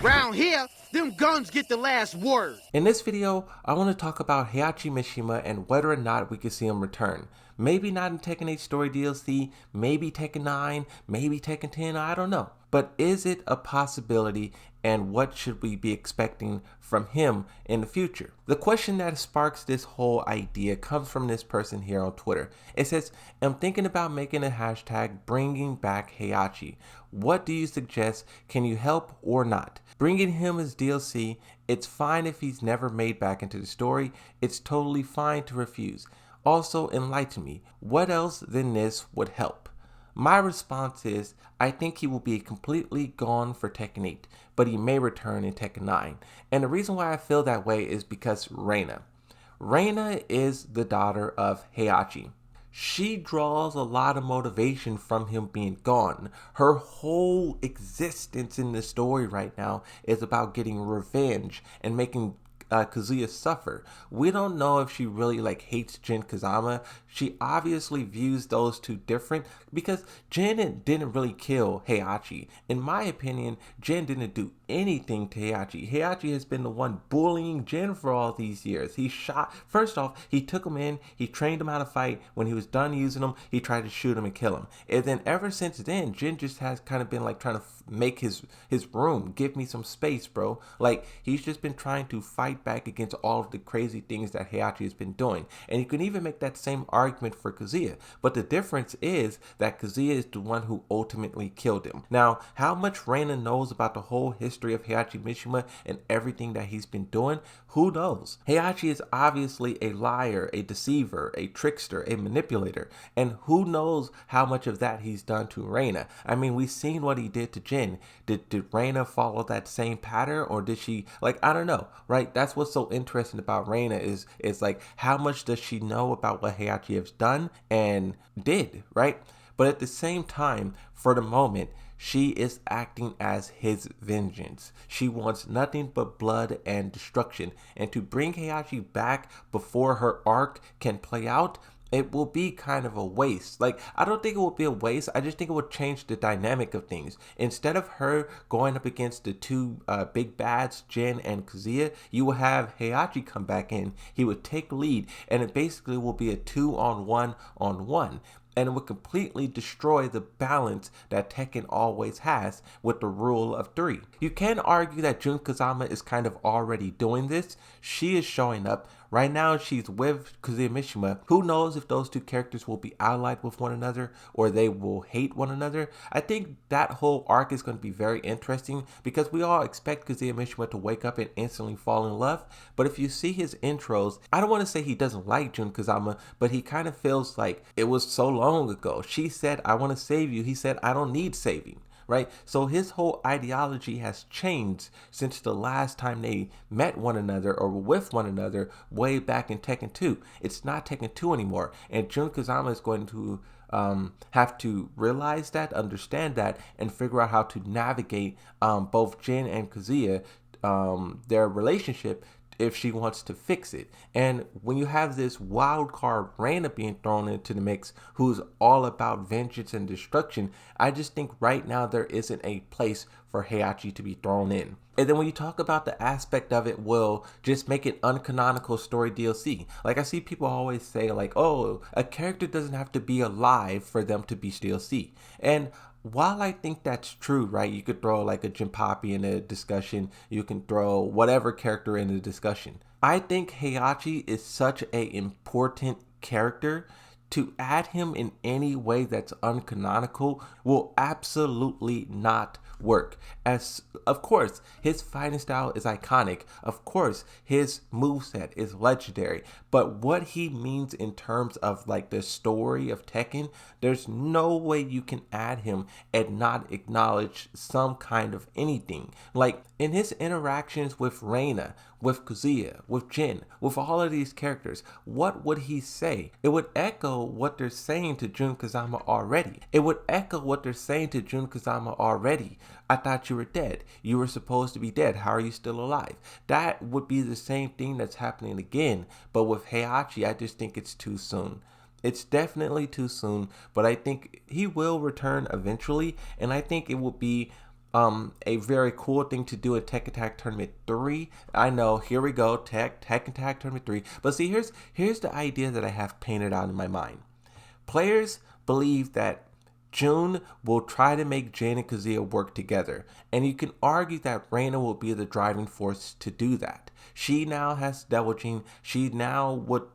Round here, them guns get the last word. In this video, I want to talk about Heihachi Mishima and whether or not we can see him return. Maybe not in Tekken 8 Story DLC, maybe Tekken 9, maybe Tekken 10, I don't know. But is it a possibility, and what should we be expecting from him in the future? The question that sparks this whole idea comes from this person here on Twitter. It says, I'm thinking about making a hashtag bringing back Heihachi. What do you suggest? Can you help or not? Bringing him as DLC, it's fine if he's never made back into the story. It's totally fine to refuse. Also, enlighten me. What else than this would help? My response is, I think he will be completely gone for Tekken 8, but he may return in Tekken 9. And the reason why I feel that way is because Reina. Reina is the daughter of Heihachi. She draws a lot of motivation from him being gone. Her whole existence in the story right now is about getting revenge and making Kazuya suffer. We don't know if she really hates Jin Kazama. She obviously views those two different because Jin didn't really kill Heihachi. In my opinion, Jin didn't do anything to Heihachi. Heihachi has been the one bullying Jin for all these years. First off, he took him in, he trained him how to fight. When he was done using him, he tried to shoot him and kill him. And then ever since then, Jin just has kind of been trying to make his room. Give me some space, bro. He's just been trying to fight back against all of the crazy things that Heihachi has been doing. And you can even make that same argument for Kazuya. But the difference is that Kazuya is the one who ultimately killed him. Now, how much Reina knows about the whole history of Heihachi Mishima and everything that he's been doing, who knows? Heihachi is obviously a liar, a deceiver, a trickster, a manipulator. And who knows how much of that he's done to Reina. I mean, we've seen what he did to Jin. Did Reina follow that same pattern, or did she, I don't know, right? That's what's so interesting about Reina is how much does she know about what Heihachi has done and did, right? But at the same time, for the moment, she is acting as his vengeance. She wants nothing but blood and destruction. And to bring Heihachi back before her arc can play out, it will be kind of a waste. I don't think it will be a waste. I just think it would change the dynamic of things. Instead of her going up against the two big bads, Jin and Kazuya, you will have Heihachi come back in. He would take lead, and it basically will be a 2-on-1-on-1. And it would completely destroy the balance that Tekken always has with the rule of 3. You can argue that Jun Kazama is kind of already doing this. She is showing up. Right now, she's with Kazuya Mishima. Who knows if those two characters will be allied with one another or they will hate one another. I think that whole arc is going to be very interesting because we all expect Kazuya Mishima to wake up and instantly fall in love. But if you see his intros, I don't want to say he doesn't like Jun Kazama, but he kind of feels like it was so long ago. She said, I want to save you. He said, I don't need saving. Right? So his whole ideology has changed since the last time they met one another or were with one another way back in Tekken 2. It's not Tekken 2 anymore. And Jun Kazama is going to have to realize that, understand that, and figure out how to navigate both Jin and Kazuya, their relationship, if she wants to fix it. And when you have this wild card Reina being thrown into the mix, who's all about vengeance and destruction, I just think right now there isn't a place for Heihachi to be thrown in. And then when you talk about the aspect of it, will just make it uncanonical story DLC. I see people always say oh, a character doesn't have to be alive for them to be DLC. And while I think that's true, right, you could throw a Jinpapi in a discussion, you can throw whatever character in the discussion. I think Heihachi is such an important character. To add him in any way that's uncanonical will absolutely not work. As of course, his fighting style is iconic. Of course, his moveset is legendary. But what he means in terms of the story of Tekken, there's no way you can add him and not acknowledge some kind of anything. In his interactions with Reina, with Kazuya, with Jin, with all of these characters, what would he say? It would echo what they're saying to Jun Kazama already. It would echo what they're saying to Jun Kazama already. I thought you were dead. You were supposed to be dead. How are you still alive? That would be the same thing that's happening again. But with Heihachi, I just think it's too soon. It's definitely too soon, but I think he will return eventually, and I think it will be a very cool thing to do in Tekken Tag Tournament 3. I know, here we go, Tekken Tag Tournament 3. But see, here's the idea that I have painted out in my mind. Players believe that June will try to make Jin and Kazuya work together, and you can argue that Reina will be the driving force to do that. She now has Devil Gene. She now would,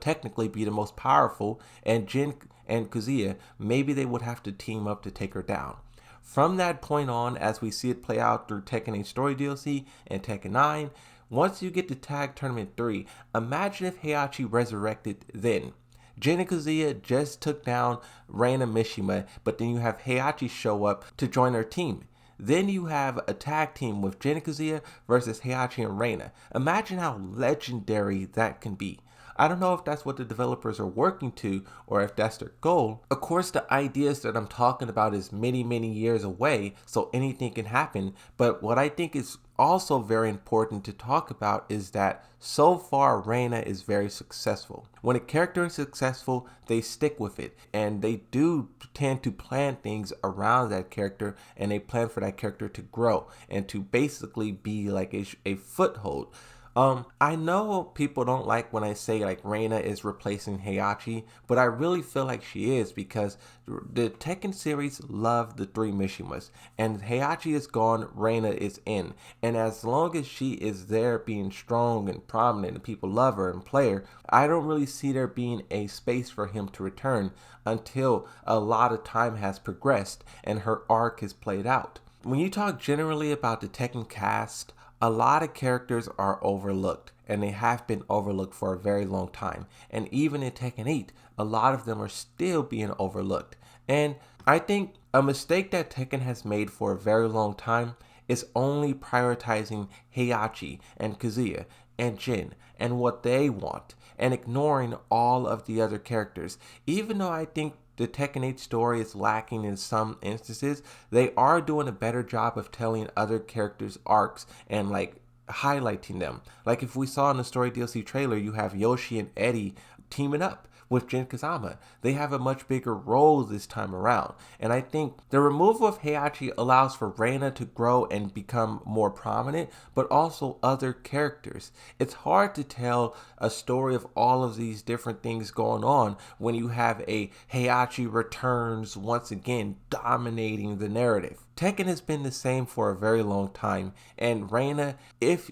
technically be the most powerful, and Jin and Kazuya, maybe they would have to team up to take her down. From that point on, as we see it play out through Tekken 8 Story DLC and Tekken 9, once you get to Tag Tournament 3, imagine if Heihachi resurrected then. Jin and Kazuya just took down Reina Mishima, but then you have Heihachi show up to join her team. Then you have a tag team with Jin and Kazuya versus Heihachi and Reina. Imagine how legendary that can be. I don't know if that's what the developers are working to or if that's their goal. Of course, the ideas that I'm talking about is many, many years away, so anything can happen. But what I think is also very important to talk about is that so far Reina is very successful. When a character is successful, they stick with it, and they do tend to plan things around that character, and they plan for that character to grow and to basically be like a foothold. I know people don't like when I say like Reina is replacing Heihachi, but I really feel like she is, because the Tekken series love the three Mishimas, and Heihachi is gone, Reina is in, and as long as she is there being strong and prominent and people love her and play her, I don't really see there being a space for him to return until a lot of time has progressed and her arc is played out. When you talk generally about the Tekken cast, a lot of characters are overlooked, and they have been overlooked for a very long time. And even in Tekken 8, a lot of them are still being overlooked. And I think a mistake that Tekken has made for a very long time is only prioritizing Heihachi and Kazuya and Jin and what they want, and ignoring all of the other characters. Even though I think the Tekken 8 story is lacking in some instances, they are doing a better job of telling other characters' arcs and like highlighting them. Like if we saw in the story DLC trailer, you have Yoshi and Eddie teaming up with Jin Kazama. They have a much bigger role this time around. And I think the removal of Heihachi allows for Reina to grow and become more prominent, but also other characters. It's hard to tell a story of all of these different things going on when you have a Heihachi returns once again dominating the narrative. Tekken has been the same for a very long time, and Reina,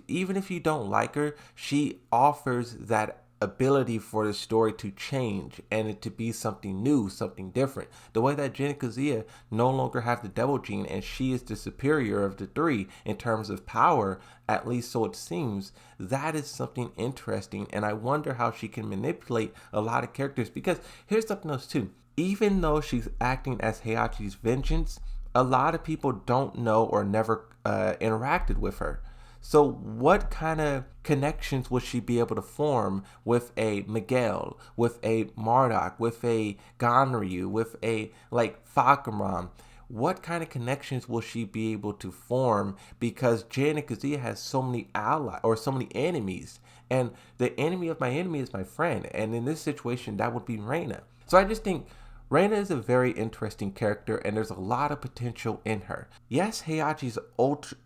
even if you don't like her, she offers that ability for the story to change and it to be something new, something different. The way that Jin and Kazuya no longer have the Devil Gene, and she is the superior of the three in terms of power, at least so it seems, that is something interesting, and I wonder how she can manipulate a lot of characters, because here's something else too. Even though she's acting as Heihachi's vengeance, a lot of people don't know or never interacted with her. So what kind of connections would she be able to form with a Miguel, with a Marduk, with a Ganryu, with a like Fakaram? What kind of connections will she be able to form? Because Jin and Kazuya has so many allies or so many enemies, and the enemy of my enemy is my friend. And in this situation, that would be Reina. So I just think Reina is a very interesting character, and there's a lot of potential in her. Yes, Heihachi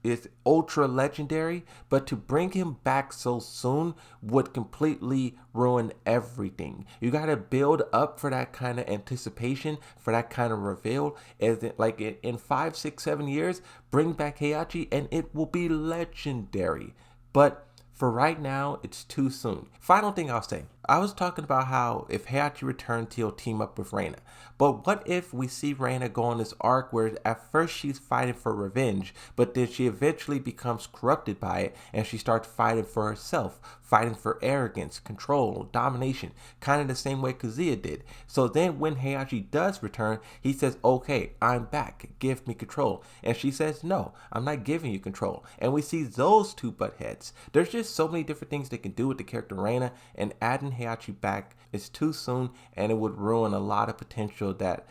is ultra legendary, but to bring him back so soon would completely ruin everything. You gotta build up for that kind of anticipation, for that kind of reveal. As like in 5, 6, 7 years, bring back Heihachi, and it will be legendary. But for right now, it's too soon. Final thing I'll say. I was talking about how if Heihachi returns, he'll team up with Reina. But what if we see Reina go on this arc where at first she's fighting for revenge, but then she eventually becomes corrupted by it, and she starts fighting for herself, fighting for arrogance, control, domination, kind of the same way Kazuya did. So then when Heihachi does return, he says, okay, I'm back, give me control. And she says, no, I'm not giving you control. And we see those two butt heads. There's just so many different things they can do with the character Reina, and adding Heihachi back is too soon, and it would ruin a lot of potential that